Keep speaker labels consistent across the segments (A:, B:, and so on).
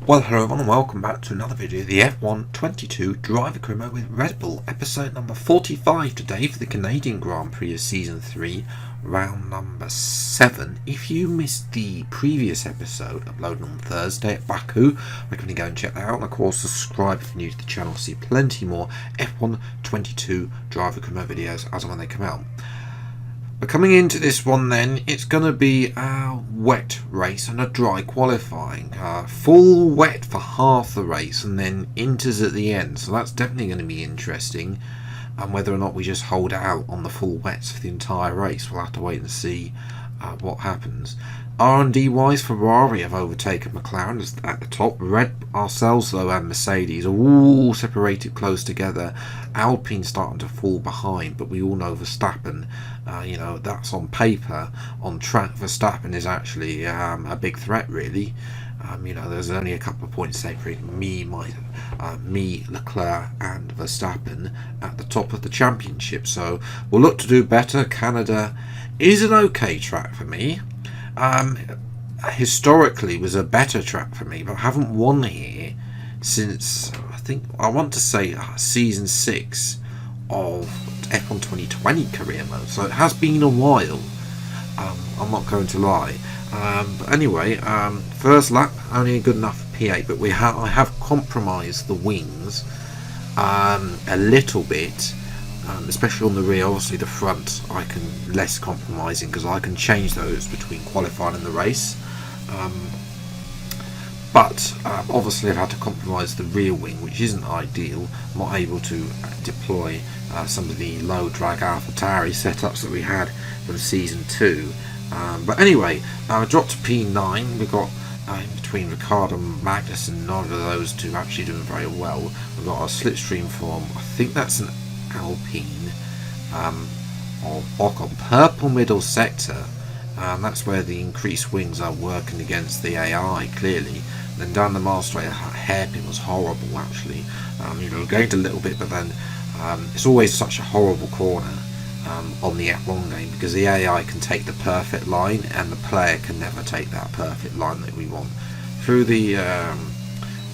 A: Well, hello everyone and welcome back to another video of the F1 22 Driver Career Mode with Red Bull, episode number 45 today for the Canadian Grand Prix of Season 3, round number 7. If you missed the previous episode uploaded on Thursday at Baku, recommend you go and check that out, and of course subscribe if you're new to the channel to see plenty more F1 22 Driver Career Mode videos as and when they come out. But coming into this one then, it's going to be a wet race and a dry qualifying. Full wet for half the race and then inters at the end. So that's definitely going to be interesting. And whether or not we just hold out on the full wets for the entire race, we'll have to wait and see what happens. R&D wise, Ferrari have overtaken McLaren at the top. Ourselves though and Mercedes are all separated close together. Alpine starting to fall behind, but we all know Verstappen, that's on paper. On track, Verstappen is actually a big threat really. There's only a couple of points separating me, Leclerc and Verstappen at the top of the championship. So we'll look to do better. Canada is an okay track for me. Historically was a better track for me, but I haven't won here since I want to say season 6 of F1 2020 career mode, so it has been a while. I'm not going to lie. But anyway, first lap only good enough for P8, but I have compromised the wings a little bit. Especially on the rear. Obviously the front I can less compromising because I can change those between qualifying and the race, but obviously I've had to compromise the rear wing, which isn't ideal. I'm not able to deploy some of the low drag AlphaTauri setups that we had from season 2, but anyway, I dropped to P9. We've got in between Ricciardo and Magnussen, none of those two actually doing very well. We've got a slipstream from, I think that's an Alpine or Ocon, purple middle sector. That's where the increased wings are working against the AI clearly. Then down the mile straight, hairpin was horrible actually. Gained a little bit, but then it's always such a horrible corner on the F1 game because the AI can take the perfect line and the player can never take that perfect line that we want. Through the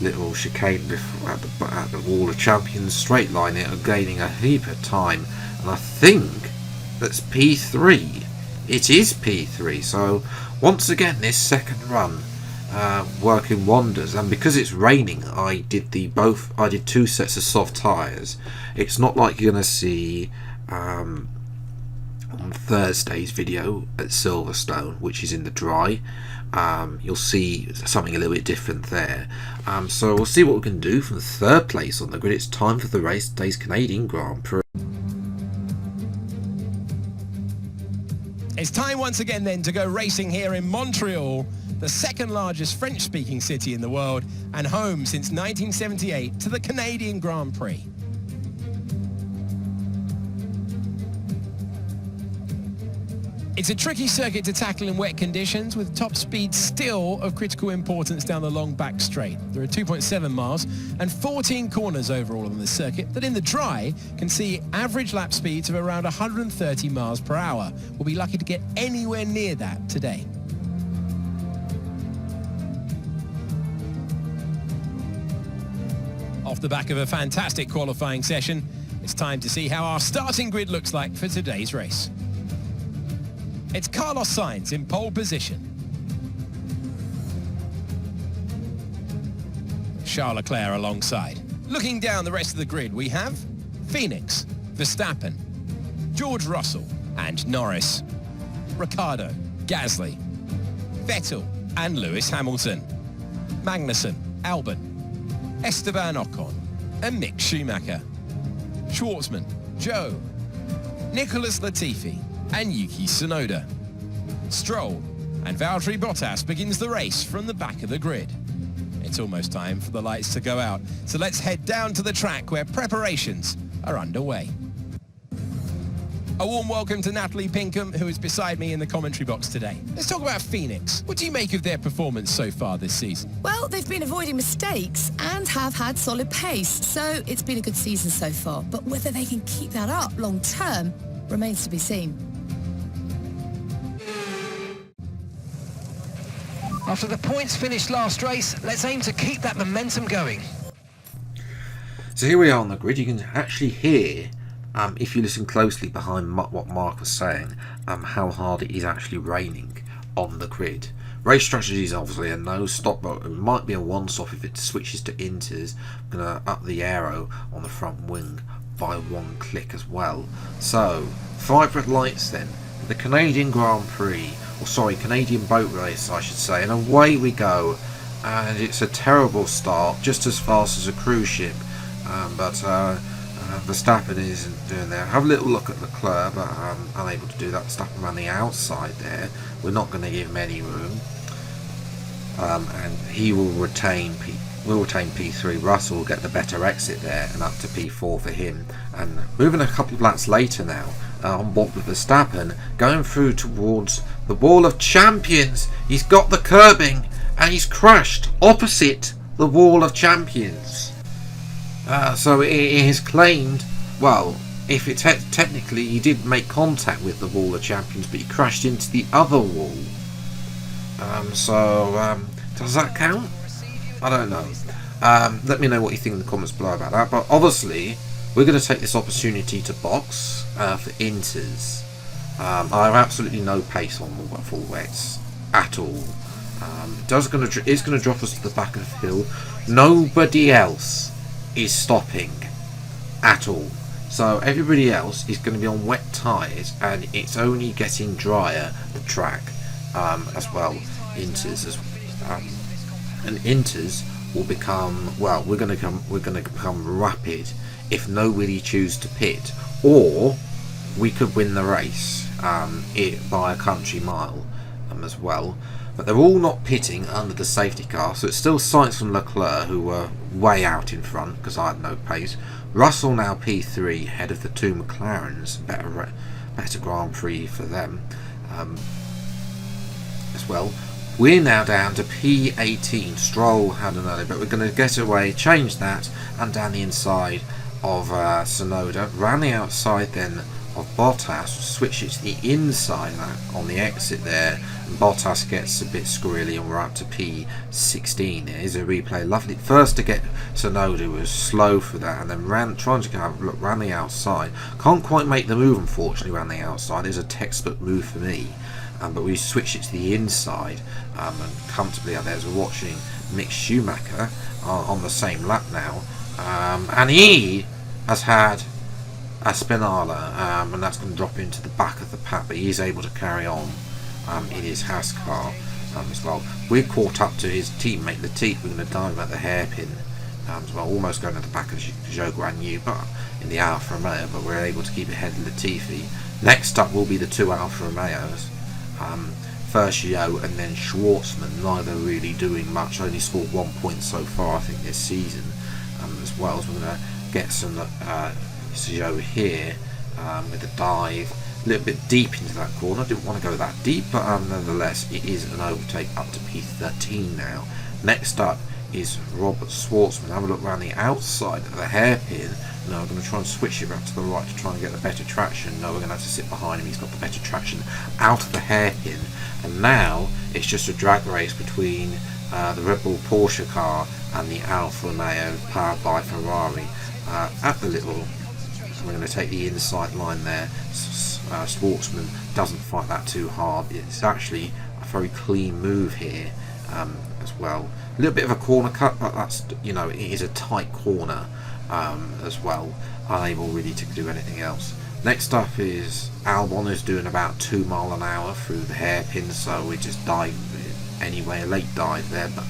A: little chicane at the Wall of Champions straight line, it are gaining a heap of time, and I think that's P3. It is P3. So once again this second run working wonders, and because it's raining I did 2 sets of soft tyres. It's not like you're going to see on Thursday's video at Silverstone, which is in the dry. You'll see something a little bit different there. So we'll see what we can do from 3rd place on the grid. It's time for the race, today's Canadian Grand Prix.
B: It's time once again then to go racing here in Montreal, the 2nd largest French-speaking city in the world and home since 1978 to the Canadian Grand Prix. It's a tricky circuit to tackle in wet conditions, with top speed still of critical importance down the long back straight. There are 2.7 miles and 14 corners overall on this circuit that in the dry can see average lap speeds of around 130 miles per hour. We'll be lucky to get anywhere near that today. Off the back of a fantastic qualifying session, it's time to see how our starting grid looks like for today's race. It's Carlos Sainz in pole position. Charles Leclerc alongside. Looking down the rest of the grid, we have Phoenix, Verstappen, George Russell and Norris, Ricciardo, Gasly, Vettel and Lewis Hamilton, Magnussen, Albon, Esteban Ocon and Mick Schumacher, Schwartzman, Joe, Nicholas Latifi and Yuki Tsunoda. Stroll and Valtteri Bottas begins the race from the back of the grid. It's almost time for the lights to go out, so let's head down to the track where preparations are underway. A warm welcome to Natalie Pinkham, who is beside me in the commentary box today. Let's talk about Phoenix. What do you make of their performance so far this season?
C: Well, they've been avoiding mistakes and have had solid pace, so it's been a good season so far. But whether they can keep that up long term remains to be seen.
D: After the points finished last race, let's aim to keep that momentum going.
A: So here we are on the grid. You can actually hear, if you listen closely behind what Mark was saying, how hard it is actually raining on the grid. Race strategy is obviously a no stop, but it might be a one stop if it switches to inters. I'm going to up the aero on the front wing by 1 click as well. So 5 red lights then. The Canadian Grand Prix, or sorry, Canadian boat race I should say, and away we go. And it's a terrible start, just as fast as a cruise ship, but Verstappen isn't doing that. Have a little look at Leclerc, but unable to do that. Verstappen around the outside there. We're not going to give him any room, and he will retain P3. Russell will get the better exit there, and up to P4 for him. And moving a couple of laps later now, on board with Verstappen, going through towards the Wall of Champions. He's got the curbing, and he's crashed opposite the Wall of Champions. So it is claimed, well, if it technically he did make contact with the Wall of Champions, but he crashed into the other wall. Does that count? I don't know. Let me know what you think in the comments below about that. But obviously, we're going to take this opportunity to box for inters. I have absolutely no pace on full wets at all. It's going to drop us to the back of the hill. Nobody else is stopping at all. So everybody else is going to be on wet tyres, and it's only getting drier, the track, as well. Inters and inters will become, well, we're going to become rapid if nobody chooses to pit, or we could win the race by a country mile as well. But they're all not pitting under the safety car, so it's still Sainz and Leclerc who were way out in front because I had no pace. Russell now P3 ahead of the 2 McLarens, better Grand Prix for them as well. We're now down to P18. Stroll had an early, but we're going to get away, change that, and down the inside of Tsunoda. Round the outside then of Bottas, switch it to the inside on the exit there, and Bottas gets a bit squirrely, and we're up to P16. Here's a replay. Lovely. First to get Tsunoda was slow for that, and then trying to go look round the outside. Can't quite make the move, unfortunately, round the outside. It's a textbook move for me. But we switched it to the inside and comfortably out there as we're watching Mick Schumacher on the same lap now, and he has had a Spinala, and that's going to drop into the back of the pack, but he is able to carry on in his Haas car as well. We're caught up to his teammate Latifi. We're going to dive at the hairpin as well, almost going to the back of Zhou Guanyu, but in the Alfa Romeo, but we're able to keep ahead of Latifi. Next up will be the 2 Alfa Romeos. First Zhou and then Schwartzman, neither really doing much, only scored 1 point so far I think this season as well. So we're going to get some Zhou here with a dive a little bit deep into that corner. I didn't want to go that deep, but nonetheless it is an overtake up to P13 now. Next up is Robert Schwartzman. Have a look around the outside of the hairpin. No, I'm going to try and switch it back to the right to try and get the better traction. No, we're going to have to sit behind him. He's got the better traction out of the hairpin. And now it's just a drag race between the Red Bull Porsche car and the Alfa Romeo powered by Ferrari at the little. We're going to take the inside line there. Schwartzman doesn't fight that too hard. It's actually a very clean move here as well. A little bit of a corner cut, but that's, you know, it is a tight corner as well. Unable really to do anything else. Next up is Albon, who's doing about 2 miles an hour through the hairpin, so we just dive anyway, a late dive there, but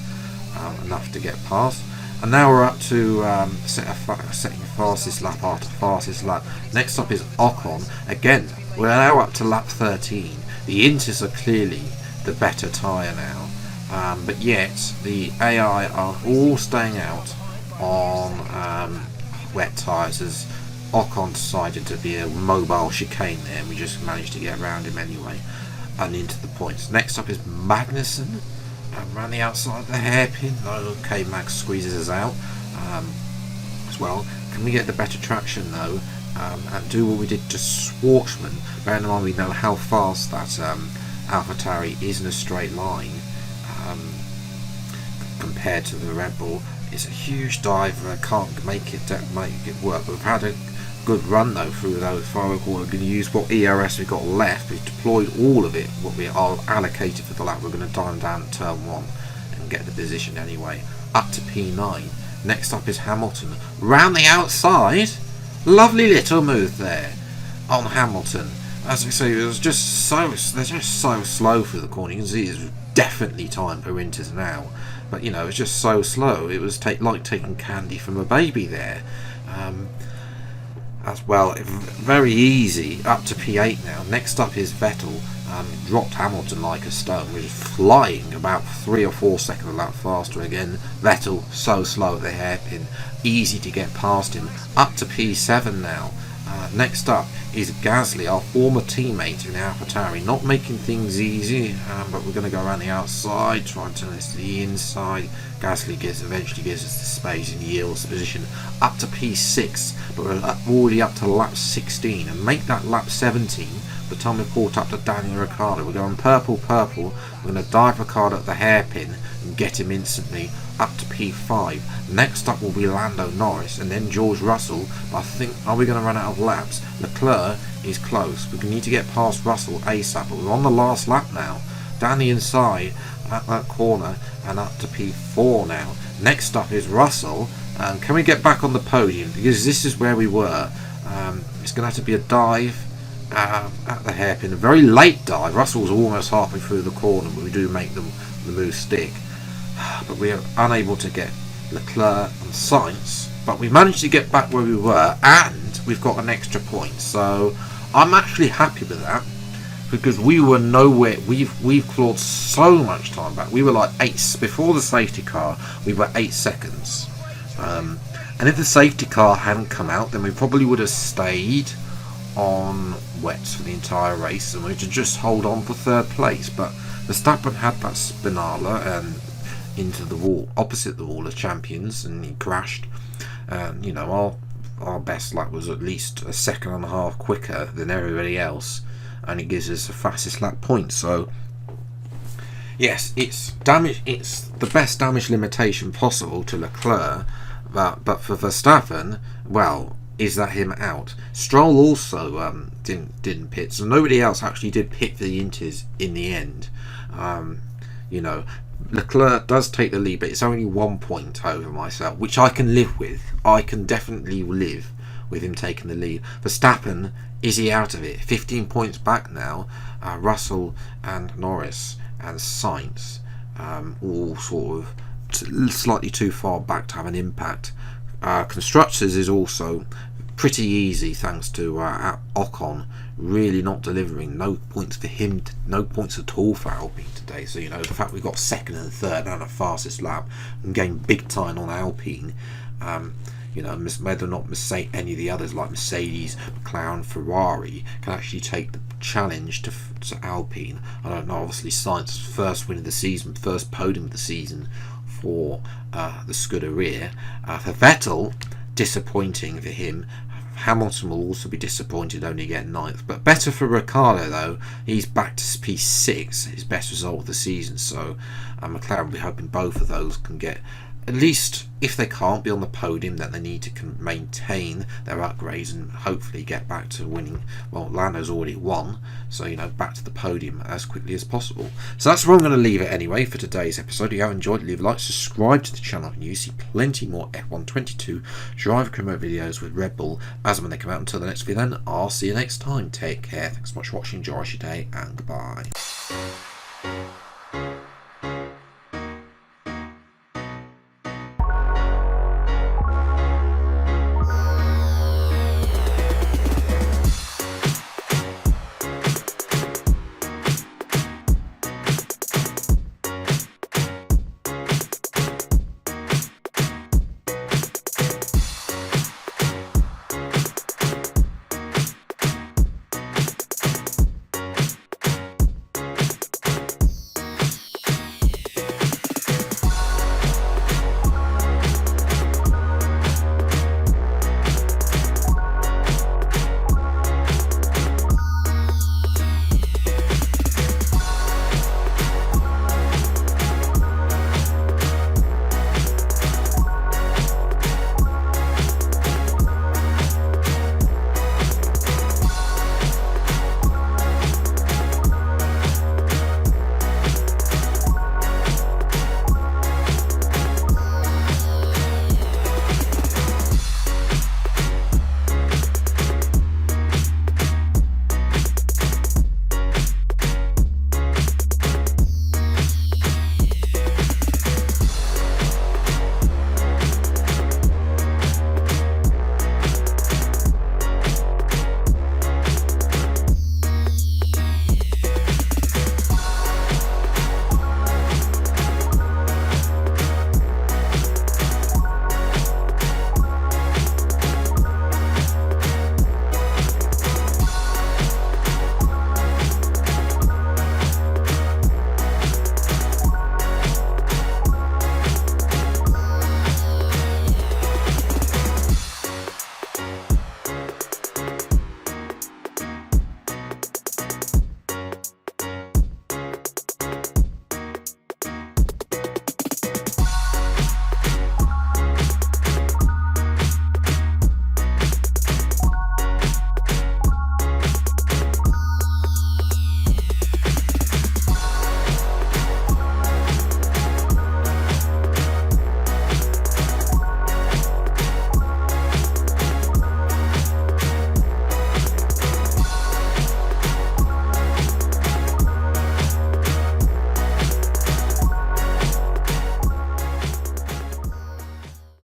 A: enough to get past. And now we're up to setting fastest lap after fastest lap. Next up is Ocon. Again, we're now up to lap 13. The Inters are clearly the better tyre now, but yet the AI are all staying out on wet tyres as Ocon decided to be a mobile chicane there, and we just managed to get around him anyway and into the points. Next up is Magnussen. Around the outside of the hairpin. Okay, Max squeezes us out as well. Can we get the better traction though and do what we did to Schwartzman? Bearing in mind we know how fast that AlphaTauri is in a straight line. compared to the Red Bull. It's a huge dive, and I can't make it work. But we've had a good run though through those 5 corner. We're going to use what ERS we've got left. We've deployed all of it, what we are allocated for the lap. We're going to dive down to turn 1 and get the position anyway. Up to P9. Next up is Hamilton. Round the outside. Lovely little move there on Hamilton. As we say, they're just so slow through the corner. You can see it's definitely time for winters now. But you know, it's just so slow. It was like taking candy from a baby there. As well, very easy. Up to P8 now. Next up is Vettel. Dropped Hamilton like a stone. We're just flying about 3 or 4 seconds a lap faster again. Vettel so slow at the hairpin. Easy to get past him. Up to P7 now. Next up is Gasly, our former teammate in AlphaTauri. Not making things easy, but we're going to go around the outside, try and turn this to the inside. Gasly eventually gives us the space and yields the position up to P6, but we're already up to lap 16, and make that lap 17 by the time we've caught up to Daniel Ricciardo. We're going purple. We're going to dive Ricciardo at the hairpin and get him instantly up to P5. Next up will be Lando Norris and then George Russell. But I think, are we going to run out of laps? Leclerc is close. We need to get past Russell ASAP, but we're on the last lap now. Down the inside at that corner and up to P4 now. Next up is Russell. Can we get back on the podium? Because this is where we were. It's going to have to be a dive at the hairpin. A very late dive. Russell's almost halfway through the corner, but we do make the move stick. But we are unable to get Leclerc and Sainz. But we managed to get back where we were, and we've got an extra point. So I'm actually happy with that, because we were nowhere. We've clawed so much time back. We were like 8 before the safety car. We were 8 seconds. And if the safety car hadn't come out, then we probably would have stayed on wets for the entire race, and we would just hold on for 3rd place. But Verstappen had that spinala and into the wall, opposite the wall of champions, and he crashed. You know, our best lap was at least a 1.5 seconds quicker than everybody else, and it gives us the fastest lap point. So yes, it's damage. It's the best damage limitation possible to Leclerc, but for Verstappen, well, is that him out? Stroll also didn't pit, so nobody else actually did pit for the Inters in the end. You know, Leclerc does take the lead, but it's only 1 point over myself, which I can live with. I can definitely live with him taking the lead. Verstappen, is he out of it? 15 points back now. Russell and Norris and Sainz all sort of slightly too far back to have an impact. Constructors is also pretty easy thanks to Ocon really not delivering. No points for him, no points at all for Alpine today. So you know, the fact we got 2nd and 3rd and the fastest lap and gained big time on Alpine. You know, whether or not any of the others like Mercedes, McLaren, Ferrari can actually take the challenge to Alpine, I don't know. Obviously Sainz's first win of the season, first podium of the season for the Scuderia. For Vettel, disappointing for him. Hamilton will also be disappointed, only getting 9th, but better for Ricciardo though. He's back to P6, his best result of the season. So McLaren will be hoping both of those can get, at least if they can't be on the podium, then they need to maintain their upgrades and hopefully get back to winning. Well, Lando's already won, so you know, back to the podium as quickly as possible. So that's where I'm going to leave it anyway for today's episode. If you have enjoyed, leave a like, subscribe to the channel, and you see plenty more F122 driver remote videos with Red Bull as and when they come out. Until the next video then, I'll see you next time. Take care, thanks so much for watching, enjoy your day, and goodbye.